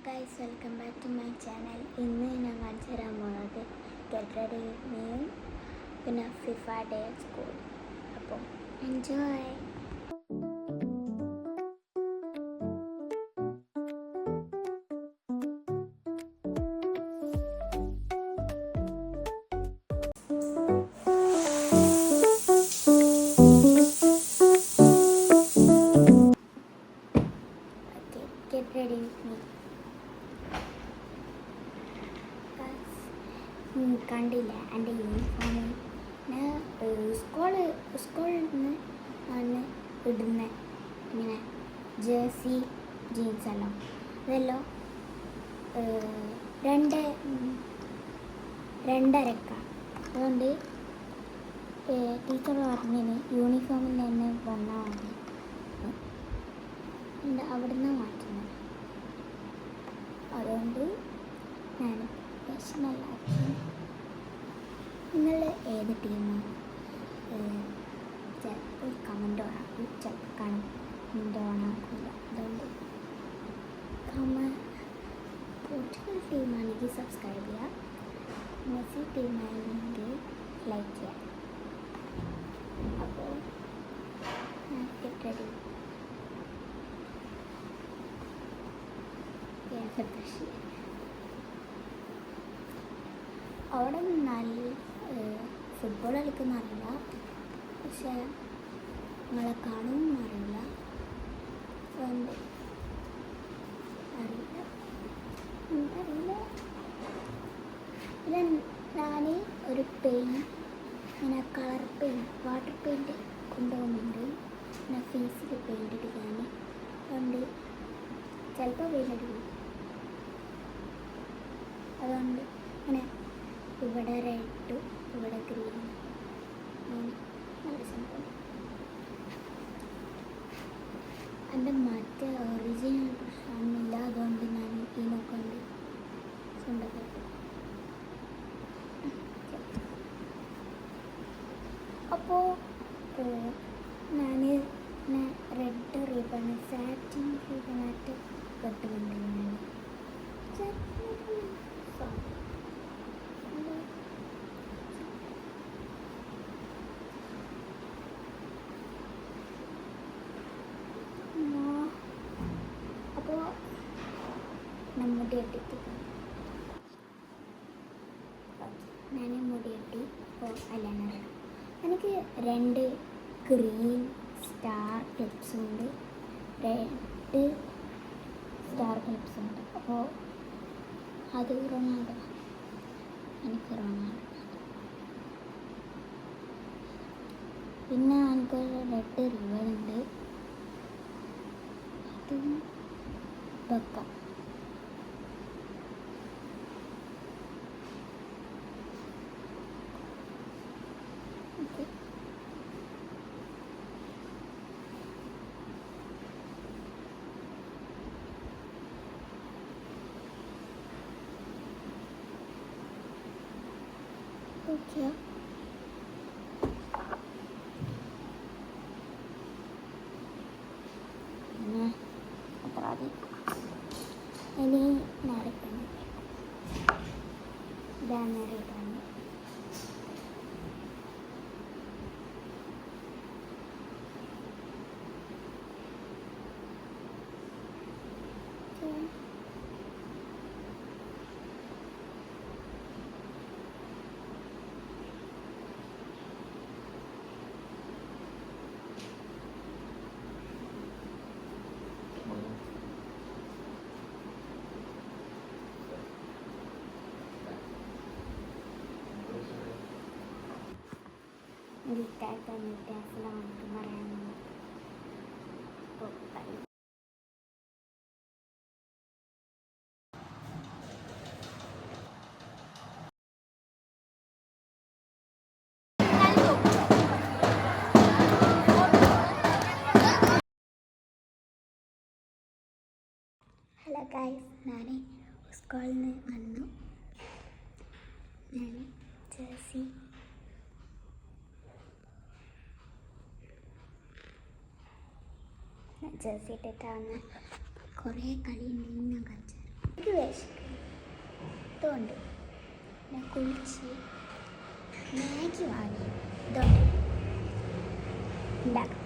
Guys, welcome back to my channel. ഇന്ന് ഞാൻ കാണിച്ചു തരാൻ പോകുന്നത് ഗെറ്റ് റെഡി വിത്ത് മീയും പിന്നെ ഫിഫ ഡേ അറ്റ് സ്കൂൾ. അപ്പോൾ enjoy. Get ready with me. കണ്ടില്ല എൻ്റെ യൂണിഫോം. ഞാൻ സ്കൂളിൽ നിന്ന് ആണ് ഇടുന്നത്. ഇങ്ങനെ ജേഴ്സി ജീൻസ് എല്ലാം അതെല്ലാം രണ്ടരക്കാണ്. അതുകൊണ്ട് ടീച്ചർ പറഞ്ഞതിന് യൂണിഫോമിൽ തന്നെ വന്നാൽ മതി, അവിടുന്ന് മാറ്റുന്നത്. അതുകൊണ്ട് ഞാൻ പ്രശ്നമില്ലാത്ത നിങ്ങൾ ഏത് ടീമാണ് ചിലപ്പോൾ കമൻ്റ് ഓണാക്കും, ചിലപ്പോൾ കമൻ്റ് ഓണാക്കില്ല. അതുകൊണ്ട് പോർച്ചുഗൽ ടീമാണെങ്കിൽ സബ്സ്ക്രൈബ് ചെയ്യുക, മെസ്സി ടീമാണെങ്കിൽ ലൈക്ക് ചെയ്യുക. അപ്പോൾ ഗെറ്റ് റെഡി. അവിടെ നല്ല ഫുട്ബോൾ കളിക്കുന്ന അറിയില്ല, പക്ഷേ നിങ്ങളെ കാണുമെന്നും അറിയില്ല. അതുകൊണ്ട് അറിയില്ല. പിന്നെ ഞാൻ ഒരു ഇങ്ങനെ കളർ വാട്ടർ പെയിൻറ്റ് കൊണ്ടുപോകുന്നുണ്ട്. പിന്നെ ഫേസിൽ പെയിൻറ്റ് അടിക്കാൻ. അതുകൊണ്ട് ചിലപ്പോൾ വെയിലടിക്കും. അതുകൊണ്ട് ഇങ്ങനെ ഇവിടെ റെഡ്, ഇവിടെ ഗ്രീൻ, നല്ല സംഭവം. എൻ്റെ മറ്റേ ഒറിജിനൽ പ്രശ്നമൊന്നുമില്ല. അതുകൊണ്ട് ഞാൻ ഇതിനൊക്കെ ഉണ്ട് സ്വന്തമായിട്ട്. അപ്പോൾ ഞാൻ റെഡ് റിബൺ, സാറ്റിൻ റിബണായിട്ട് കെട്ടുന്നുണ്ട്. അപ്പോൾ മുടി ഇട്ടിട്ട് ഞാൻ മുടി ഇട്ടി. അപ്പോൾ അല്ലാണ്ട് എനിക്ക് 2 ഗ്രീൻ സ്റ്റാർ ക്ലിപ്സും ഉണ്ട്, 2 സ്റ്റാർ ക്ലിപ്സും ഉണ്ട്. അപ്പോൾ അത് റൊണാൾഡോ, എനിക്ക് റൊണാൾഡോ. പിന്നെ എനിക്ക് റെഡ് റിബൺ ഉണ്ട്, അതും വെക്കാം. Okay, okay. അത്ര മതി. ഇനി നേരത്തെ ഇതാണ് നേരിട്ടാണ്. ഗിറ്റായിട്ട് വ്യത്യാസമാണ് പറയാനുള്ളത്. ഹലോ ഗൈസ്, ഞാൻ സ്കൂളിൽ നിന്ന് വന്നു. ഞാൻ ജേഴ്സി ഇട്ടിട്ടാണ്. കുറേ കളി ഉണ്ടെങ്കിൽ ഞാൻ കളിച്ചു തരാം. എനിക്ക് വിശക്കും ഇതുകൊണ്ട് ഞാൻ കുളിച്ച് മാഗി വാങ്ങി ഇതുകൊണ്ട് ഉണ്ടാക്കാം.